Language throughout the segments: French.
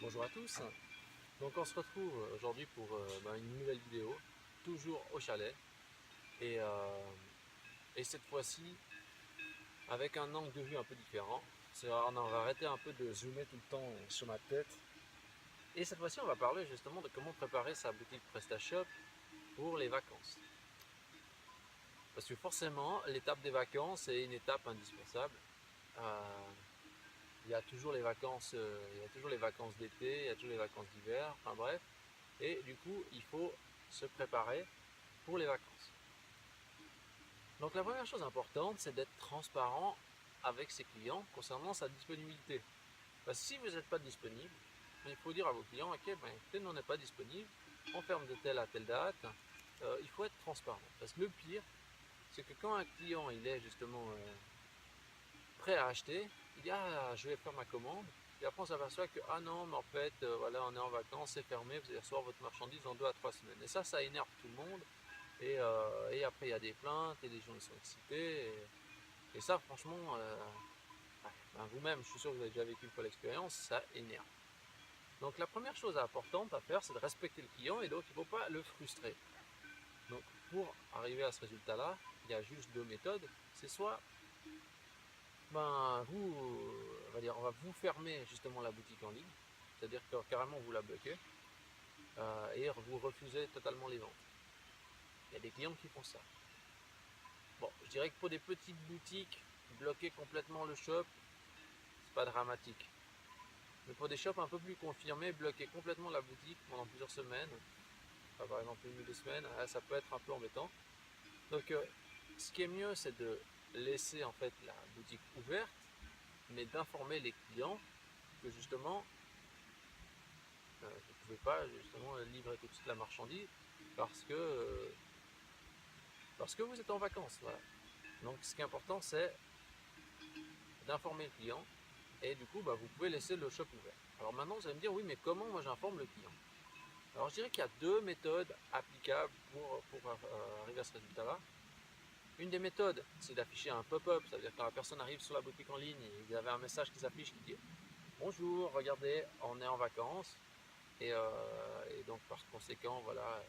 Bonjour à tous. Donc on se retrouve aujourd'hui pour une nouvelle vidéo, toujours au chalet. Et, euh, et cette fois-ci avec un angle de vue un peu différent. On va arrêter un peu de zoomer tout le temps sur ma tête. Et cette fois-ci on va parler justement de comment préparer sa boutique PrestaShop pour les vacances. Parce que forcément l'étape des vacances est une étape indispensable. Euh, il y a toujours les vacances, il y a toujours les vacances d'été, il y a toujours les vacances d'hiver, enfin bref. Et du coup, il faut se préparer pour les vacances. Donc la première chose importante, c'est d'être transparent avec ses clients concernant sa disponibilité. Parce que si vous n'êtes pas disponible, il faut dire à vos clients, ok, ben, écoutez, nous on n'est pas disponible, on ferme de telle à telle date. Il faut être transparent. Parce que le pire, c'est que quand un client il est justement prêt à acheter, il dit ah je vais faire ma commande, et après on s'aperçoit que ah non mais en fait voilà on est en vacances, c'est fermé, vous allez recevoir votre marchandise dans 2 à 3 semaines. Et ça énerve tout le monde. Et après, il y a des plaintes et les gens ils sont excités. Et ça, franchement, ben, vous-même, je suis sûr que vous avez déjà vécu une fois l'expérience, ça énerve. Donc, la première chose importante à faire, c'est de respecter le client et donc il ne faut pas le frustrer. Donc, pour arriver à ce résultat-là, il y a juste deux méthodes. C'est soit, ben, on va vous fermer justement la boutique en ligne, c'est-à-dire que carrément vous la bloquez et vous refusez totalement les ventes. Il y a des clients qui font ça. Bon, je dirais que pour des petites boutiques, bloquer complètement le shop, c'est pas dramatique. Mais pour des shops un peu plus confirmés, bloquer complètement la boutique pendant plusieurs semaines, enfin, par exemple une ou deux semaines, ça peut être un peu embêtant. Donc, ce qui est mieux, c'est de laisser en fait la boutique ouverte, mais d'informer les clients que justement, vous ne pouvez pas justement livrer tout de suite la marchandise parce que, euh, parce que vous êtes en vacances. Voilà. Donc, ce qui est important, c'est d'informer le client et du coup, vous pouvez laisser le shop ouvert. Alors maintenant, vous allez me dire, oui, mais comment moi j'informe le client? Alors je dirais qu'il y a deux méthodes applicables pour arriver à ce résultat-là. Une des méthodes, c'est d'afficher un pop-up, ça veut dire que quand la personne arrive sur la boutique en ligne, vous avez un message qui s'affiche qui dit bonjour, regardez, on est en vacances. Et donc par conséquent, voilà,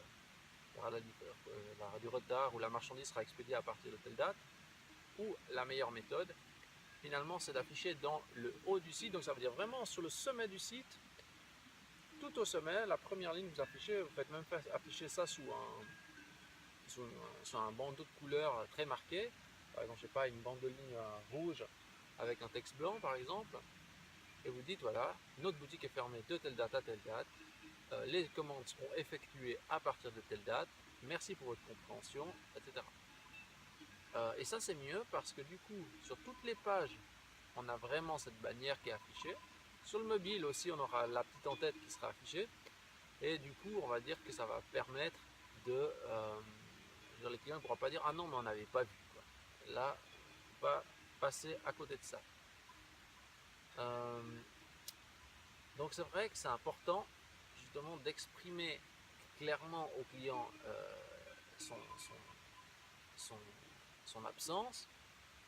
il y aura du retard ou la marchandise sera expédiée à partir de telle date. Ou la meilleure méthode, finalement, c'est d'afficher dans le haut du site, donc ça veut dire vraiment sur le sommet du site, tout au sommet, la première ligne que vous affichez, vous faites même afficher ça sous un bandeau de couleur très marqué. Par exemple, je sais pas, une bande de ligne rouge avec un texte blanc par exemple. Et vous dites voilà, notre boutique est fermée de telle date à telle date. Les commandes seront effectuées à partir de telle date. Merci pour votre compréhension, etc. Et ça c'est mieux parce que du coup, sur toutes les pages, on a vraiment cette bannière qui est affichée. Sur le mobile aussi, on aura la petite en-tête qui sera affichée. Et du coup, on va dire que ça va permettre de... les clients ne pourront pas dire ah non mais on n'avait pas vu. Quoi. Là, il ne faut pas passer à côté de ça. Euh, donc c'est vrai que c'est important justement d'exprimer clairement au client son, son, son, son absence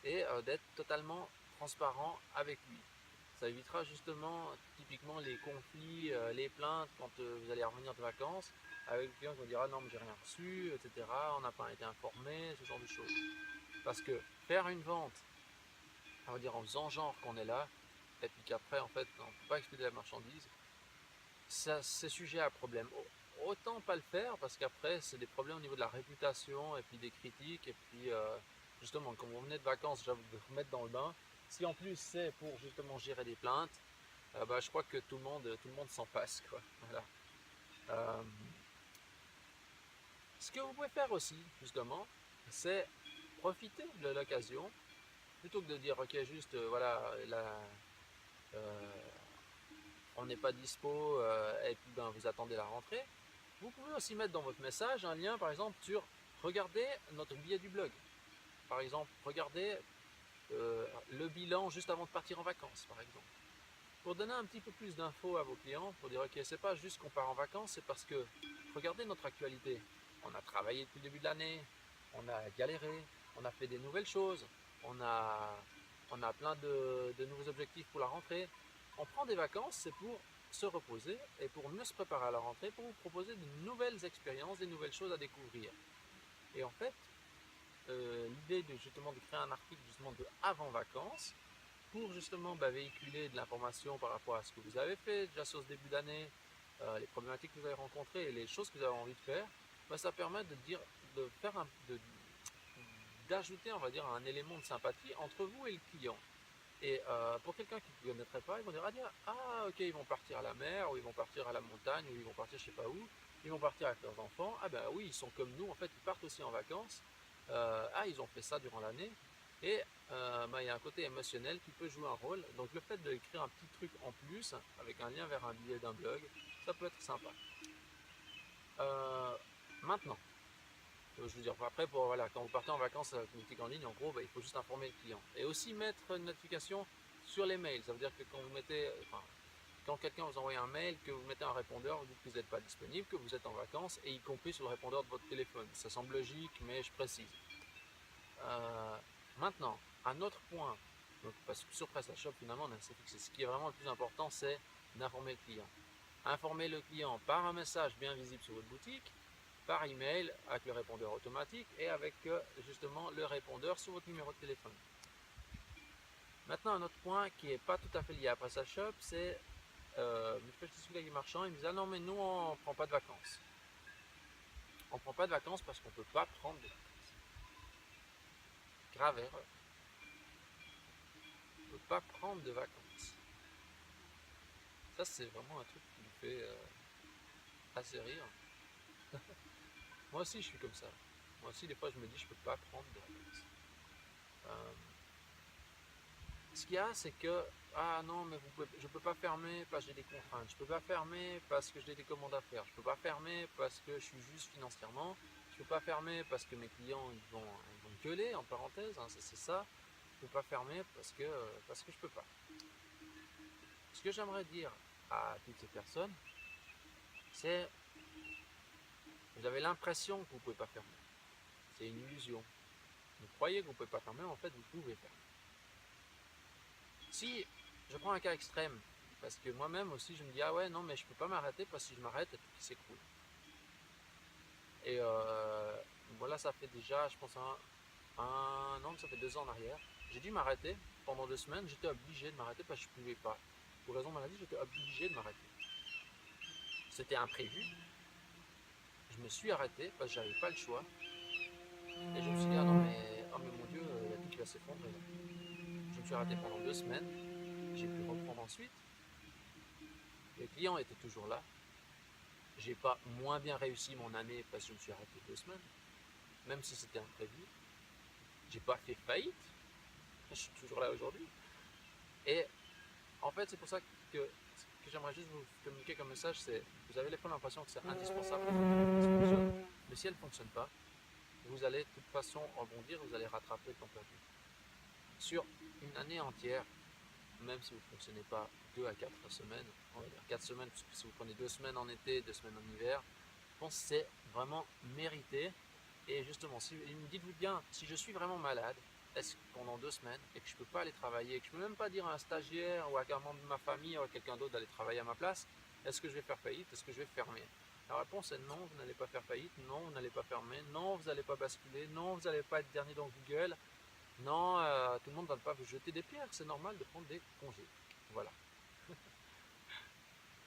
et d'être totalement transparent avec lui. Ça évitera justement typiquement les conflits, les plaintes quand vous allez revenir de vacances avec le client qui va dire ah non mais j'ai rien reçu, etc. On n'a pas été informé, ce genre de choses. Parce que faire une vente, on va dire en faisant genre qu'on est là, et puis qu'après en fait on ne peut pas expédier la marchandise, ça c'est sujet à problème. Autant pas le faire parce qu'après c'est des problèmes au niveau de la réputation et puis des critiques et puis justement quand vous venez de vacances déjà vous devez vous mettre dans le bain. Si en plus c'est pour justement gérer des plaintes, je crois que tout le monde s'en passe quoi. Voilà. Euh, Ce que vous pouvez faire aussi justement, c'est profiter de l'occasion plutôt que de dire ok juste voilà là, euh, on n'est pas dispo et puis vous attendez la rentrée. Vous pouvez aussi mettre dans votre message un lien par exemple sur regardez notre billet du blog. Par exemple, regardez le bilan juste avant de partir en vacances par exemple. Pour donner un petit peu plus d'infos à vos clients, pour dire ok c'est pas juste qu'on part en vacances, c'est parce que regardez notre actualité. On a travaillé depuis le début de l'année, on a galéré, on a fait des nouvelles choses, on a plein de nouveaux objectifs pour la rentrée. On prend des vacances, c'est pour se reposer et pour mieux se préparer à la rentrée, pour vous proposer de nouvelles expériences, des nouvelles choses à découvrir. Et en fait, l'idée justement de créer un article justement de avant vacances pour justement véhiculer de l'information par rapport à ce que vous avez fait déjà sur ce début d'année, les problématiques que vous avez rencontrées et les choses que vous avez envie de faire, ça permet de faire d'ajouter, on va dire, un élément de sympathie entre vous et le client. Et pour quelqu'un qui ne connaîtrait pas, ils vont dire ah ok, ils vont partir à la mer, ou ils vont partir à la montagne, ou ils vont partir je sais pas où, ils vont partir avec leurs enfants. Ah ben oui, ils sont comme nous, en fait, ils partent aussi en vacances. Ils ont fait ça durant l'année. Et il y a un côté émotionnel qui peut jouer un rôle. Donc le fait d'écrire un petit truc en plus, avec un lien vers un billet d'un blog, ça peut être sympa. Maintenant, je veux dire, après, voilà, quand vous partez en vacances avec une boutique en ligne, en gros, il faut juste informer le client. Et aussi mettre une notification sur les mails. Ça veut dire que quand vous mettez, quand quelqu'un vous envoie un mail, que vous mettez un répondeur, vous dites que vous n'êtes pas disponible, que vous êtes en vacances, et y compris sur le répondeur de votre téléphone. Ça semble logique, mais je précise. Maintenant, un autre point, donc, parce que sur PrestaShop, finalement, ce qui est vraiment le plus important, c'est d'informer le client. Informer le client par un message bien visible sur votre boutique, par email avec le répondeur automatique et avec justement le répondeur sur votre numéro de téléphone. Maintenant, un autre point qui n'est pas tout à fait lié à PrestaShop, c'est je discute avec les marchands, ils me disent ah non mais nous on ne prend pas de vacances. On ne prend pas de vacances parce qu'on ne peut pas prendre de vacances. Grave erreur. On ne peut pas prendre de vacances. Ça c'est vraiment un truc qui me fait assez rire. Moi aussi je suis comme ça. Moi aussi des fois je me dis je ne peux pas prendre de vacances. Ce qu'il y a, c'est que ah non, mais je ne peux pas fermer parce que j'ai des contraintes. Je ne peux pas fermer parce que j'ai des commandes à faire. Je ne peux pas fermer parce que je suis juste financièrement. Je ne peux pas fermer parce que mes clients ils vont gueuler, en parenthèse, hein, c'est ça. Je ne peux pas fermer parce que je ne peux pas. Ce que j'aimerais dire à toutes ces personnes, c'est vous avez l'impression que vous ne pouvez pas fermer. C'est une illusion. Vous croyez que vous ne pouvez pas fermer, en fait vous pouvez fermer. Si je prends un cas extrême, parce que moi-même aussi je me dis ah ouais non mais je peux pas m'arrêter parce que si je m'arrête tout qui s'écroule. Et voilà, ça fait déjà je pense un an, ça fait 2 ans en arrière. J'ai dû m'arrêter pendant 2 semaines, j'étais obligé de m'arrêter parce que je ne pouvais pas. Pour raison de maladie, j'étais obligé de m'arrêter. C'était imprévu. Je me suis arrêté parce que j'avais pas le choix. Et je me suis dit ah non mais oh mais mon Dieu, il y a tout qui va s'effondrer. Je me suis arrêté pendant 2 semaines. J'ai pu reprendre ensuite. Les clients étaient toujours là. J'ai pas moins bien réussi mon année parce que je me suis arrêté 2 semaines, même si c'était imprévu. J'ai pas fait faillite. Je suis toujours là aujourd'hui. Et en fait, c'est pour ça que j'aimerais juste vous communiquer comme message, c'est vous avez l'impression que c'est indispensable pour que votre business fonctionne. Mais si elle ne fonctionne pas, vous allez de toute façon rebondir, vous allez rattraper le temps perdu. Sur une année entière, même si vous ne fonctionnez pas 2 à 4 semaines, on va dire 4 semaines, parce que si vous prenez 2 semaines en été, 2 semaines en hiver, je pense que c'est vraiment mérité. Et justement, dites-vous bien, si je suis vraiment malade, est-ce que pendant 2 semaines, et que je ne peux pas aller travailler, que je ne peux même pas dire à un stagiaire ou à un membre de ma famille ou à quelqu'un d'autre d'aller travailler à ma place, est-ce que je vais faire faillite, est-ce que je vais fermer? La réponse est non, vous n'allez pas faire faillite, non, vous n'allez pas fermer, non, vous n'allez pas basculer, non, vous n'allez pas être dernier dans Google, non, tout le monde ne va pas vous jeter des pierres, c'est normal de prendre des congés. Voilà.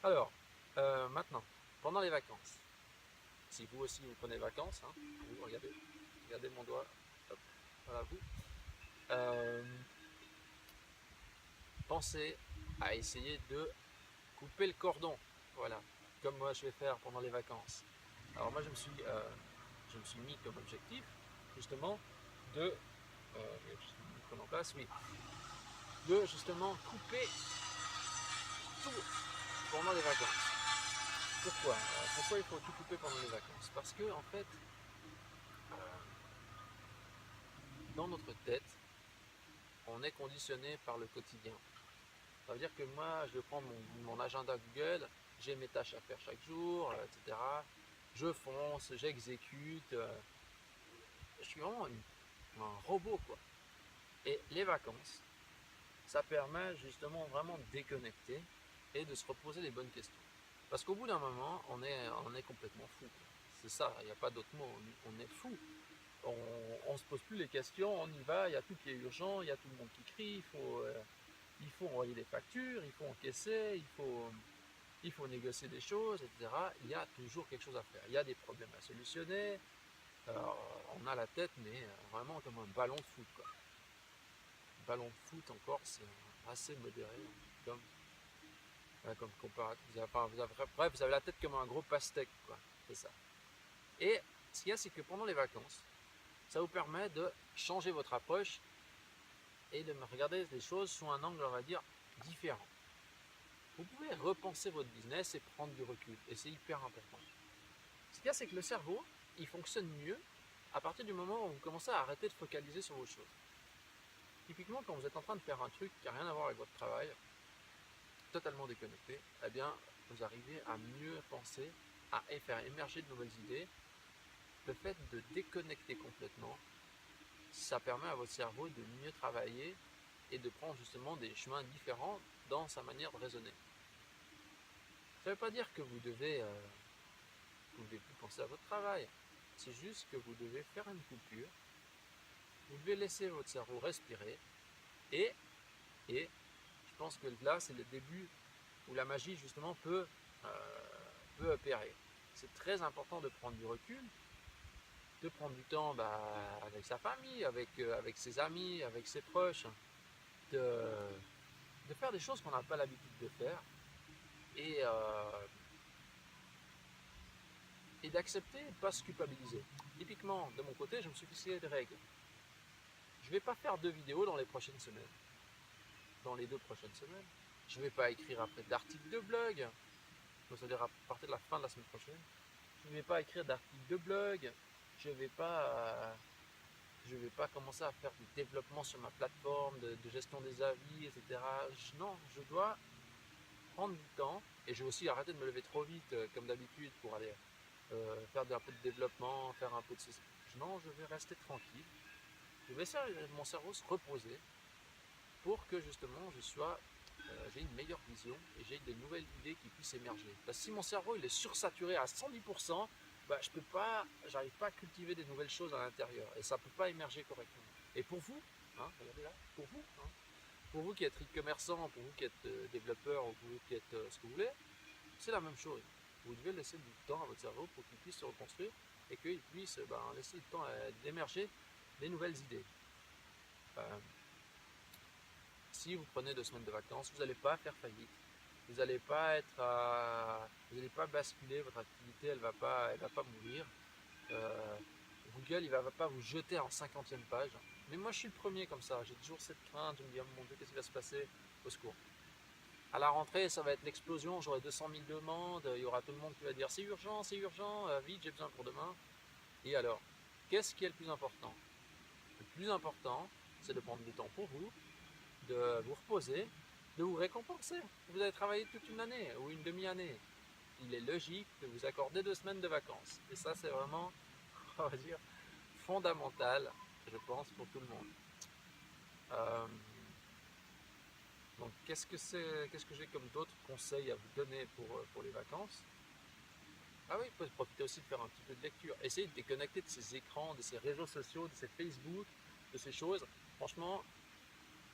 Alors, maintenant, pendant les vacances, si vous aussi vous prenez des vacances, hein, vous regardez mon doigt, hop, voilà vous, pensez à essayer de couper le cordon, voilà, comme moi je vais faire pendant les vacances. Alors moi je me suis mis comme objectif justement de en place, oui, de justement couper tout pendant les vacances. Pourquoi il faut tout couper pendant les vacances? Parce que en fait, dans notre tête, on est conditionné par le quotidien. Ça veut dire que moi, je prends mon agenda Google, j'ai mes tâches à faire chaque jour, etc. Je fonce, j'exécute. Je suis vraiment un robot, quoi. Et les vacances, ça permet justement vraiment de déconnecter et de se reposer les bonnes questions. Parce qu'au bout d'un moment, on est complètement fou. C'est ça, il n'y a pas d'autre mot, on est fou. On ne se pose plus les questions, on y va, il y a tout qui est urgent, il y a tout le monde qui crie, il faut envoyer des factures, il faut encaisser, il faut négocier des choses, etc. Il y a toujours quelque chose à faire, il y a des problèmes à solutionner. On a la tête, mais vraiment comme un ballon de foot, quoi. Un ballon de foot encore, c'est assez modéré, comme, comme comparatif. Bref, vous avez la tête comme un gros pastèque, quoi. C'est ça. Et ce qu'il y a, c'est que pendant les vacances, ça vous permet de changer votre approche et de regarder les choses sous un angle, on va dire, différent. Vous pouvez repenser votre business et prendre du recul, et c'est hyper important. Ce qu'il y a, c'est que le cerveau, il fonctionne mieux à partir du moment où vous commencez à arrêter de focaliser sur vos choses. Typiquement, quand vous êtes en train de faire un truc qui n'a rien à voir avec votre travail, totalement déconnecté, eh bien, vous arrivez à mieux penser, à faire émerger de nouvelles idées. Le fait de déconnecter complètement, ça permet à votre cerveau de mieux travailler et de prendre justement des chemins différents dans sa manière de raisonner. Ça ne veut pas dire que vous devez plus penser à votre travail. C'est juste que vous devez faire une coupure. Vous devez laisser votre cerveau respirer et je pense que là, c'est le début où la magie justement peut opérer. C'est très important de prendre du recul, de prendre du temps avec sa famille, avec ses amis, avec ses proches, de faire des choses qu'on n'a pas l'habitude de faire et d'accepter de ne pas se culpabiliser. Typiquement, de mon côté, je me suis fixé des règles. Je ne vais pas faire 2 vidéos dans les prochaines semaines. Dans les 2 prochaines semaines. Je ne vais pas écrire après d'articles de blog. C'est-à-dire à partir de la fin de la semaine prochaine. Je ne vais pas écrire d'articles de blog. Je ne vais pas commencer à faire du développement sur ma plateforme, de gestion des avis, etc. Non, je dois prendre du temps et je vais aussi arrêter de me lever trop vite comme d'habitude pour aller faire un peu de développement, faire un peu de... Non, je vais rester tranquille. Je vais laisser mon cerveau se reposer pour que justement j'ai une meilleure vision et j'ai de nouvelles idées qui puissent émerger. Parce que si mon cerveau il est sursaturé à 110%, j'arrive pas à cultiver des nouvelles choses à l'intérieur et ça ne peut pas émerger correctement. Et pour vous, regardez là, pour vous qui êtes e-commerçant, pour vous qui êtes développeur, ou pour vous qui êtes ce que vous voulez, c'est la même chose. Vous devez laisser du temps à votre cerveau pour qu'il puisse se reconstruire et qu'il puisse laisser du temps d'émerger des nouvelles idées. Si vous prenez 2 semaines de vacances, vous n'allez pas faire faillite. Vous n'allez pas basculer, votre activité elle va pas mourir. Google il va pas vous jeter en 50e page. Mais moi je suis le premier comme ça, j'ai toujours cette crainte, je me dis oh mon Dieu, qu'est-ce qui va se passer? Au secours. À la rentrée, ça va être l'explosion, j'aurai 200 000 demandes, il y aura tout le monde qui va dire c'est urgent, vite, j'ai besoin pour demain. Et alors, qu'est-ce qui est le plus important? Le plus important, c'est de prendre du temps pour vous, de vous reposer, de vous récompenser. Vous avez travaillé toute une année ou une demi-année. Il est logique de vous accorder 2 semaines de vacances. Et ça, c'est vraiment, on va dire, fondamental, je pense, pour tout le monde. Donc, qu'est-ce que j'ai comme d'autres conseils à vous donner pour les vacances? Ah oui, vous pouvez profiter aussi de faire un petit peu de lecture. Essayez de déconnecter de ces écrans, de ces réseaux sociaux, de ces Facebook, de ces choses. Franchement,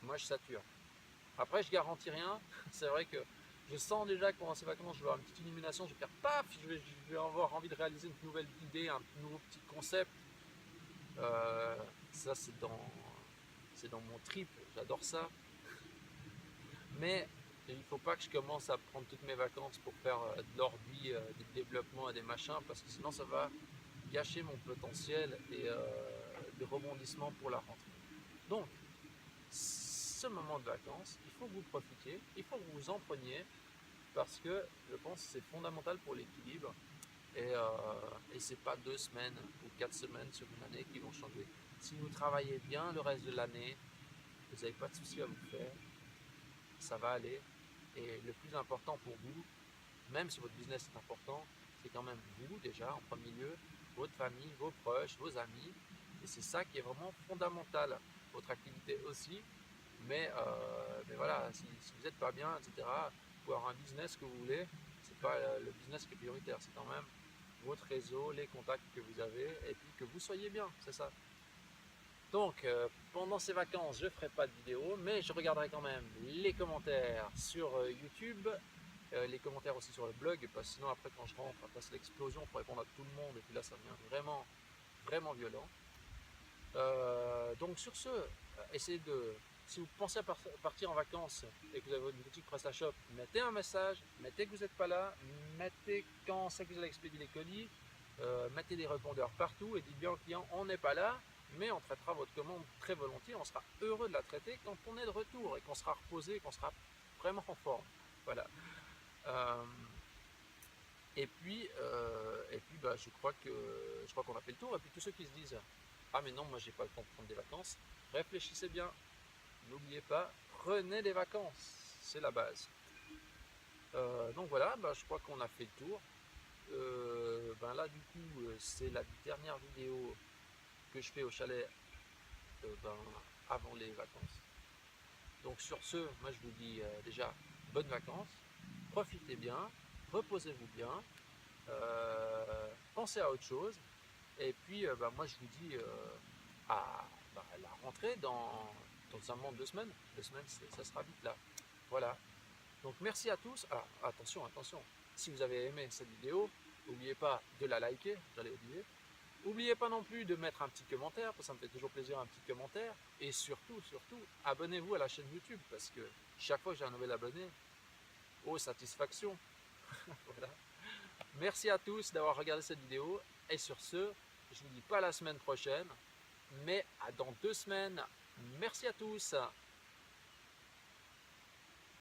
moi je sature. Après, je garantis rien. C'est vrai que je sens déjà que pendant ces vacances, je vais avoir une petite illumination. Je vais faire paf, je vais avoir envie de réaliser une nouvelle idée, un nouveau petit concept. Ça, c'est dans mon trip. J'adore ça. Mais il ne faut pas que je commence à prendre toutes mes vacances pour faire de l'ordi, du développement et des machins, parce que sinon ça va gâcher mon potentiel et de rebondissement pour la rentrée. Donc, ce moment de vacances, il faut que vous profitiez, il faut que vous vous en preniez, parce que je pense que c'est fondamental pour l'équilibre. Et c'est pas 2 semaines ou 4 semaines sur une année qui vont changer. Si vous travaillez bien le reste de l'année, vous n'avez pas de soucis à vous faire, ça va aller. Et le plus important pour vous, même si votre business est important, c'est quand même vous déjà en premier lieu, votre famille, vos proches, vos amis. Et c'est ça qui est vraiment fondamental. Votre activité aussi. Mais voilà, si vous n'êtes pas bien, etc., pouvez avoir un business que vous voulez, c'est pas le business qui est prioritaire, c'est quand même votre réseau, les contacts que vous avez, et puis que vous soyez bien, c'est ça. Donc, pendant ces vacances, je ne ferai pas de vidéo, mais je regarderai quand même les commentaires sur YouTube, les commentaires aussi sur le blog, parce que sinon après quand je rentre, après c'est l'explosion pour répondre à tout le monde, et puis là ça devient vraiment, vraiment violent. Donc sur ce, essayez de, si vous pensez à partir en vacances et que vous avez une boutique PrestaShop, mettez un message, mettez que vous n'êtes pas là, mettez quand c'est que vous allez expédier les colis, mettez des répondeurs partout et dites bien au client on n'est pas là, mais on traitera votre commande très volontiers, on sera heureux de la traiter quand on est de retour et qu'on sera reposé, qu'on sera vraiment en forme. Voilà. Et puis bah, je crois qu'on a fait le tour. Et puis tous ceux qui se disent ah mais non, moi j'ai pas le temps de prendre des vacances, réfléchissez bien. N'oubliez pas, prenez des vacances, c'est la base. Donc voilà, bah, je crois qu'on a fait le tour. Ben là du coup c'est la dernière vidéo que je fais au chalet ben, avant les vacances. Donc sur ce, moi je vous dis déjà bonnes vacances, profitez bien, reposez-vous bien, pensez à autre chose. Et puis bah, moi je vous dis à la rentrée dans un moment de 2 semaines. 2 semaines, ça sera vite là. Voilà. Donc merci à tous. Alors attention, si vous avez aimé cette vidéo, n'oubliez pas de la liker, j'allais oublier. N'oubliez pas non plus de mettre un petit commentaire, parce que ça me fait toujours plaisir un petit commentaire. Et surtout, abonnez-vous à la chaîne YouTube, parce que chaque fois que j'ai un nouvel abonné, oh satisfaction. Voilà. Merci à tous d'avoir regardé cette vidéo. Et sur ce, je vous dis pas la semaine prochaine, mais à dans 2 semaines. Merci à tous.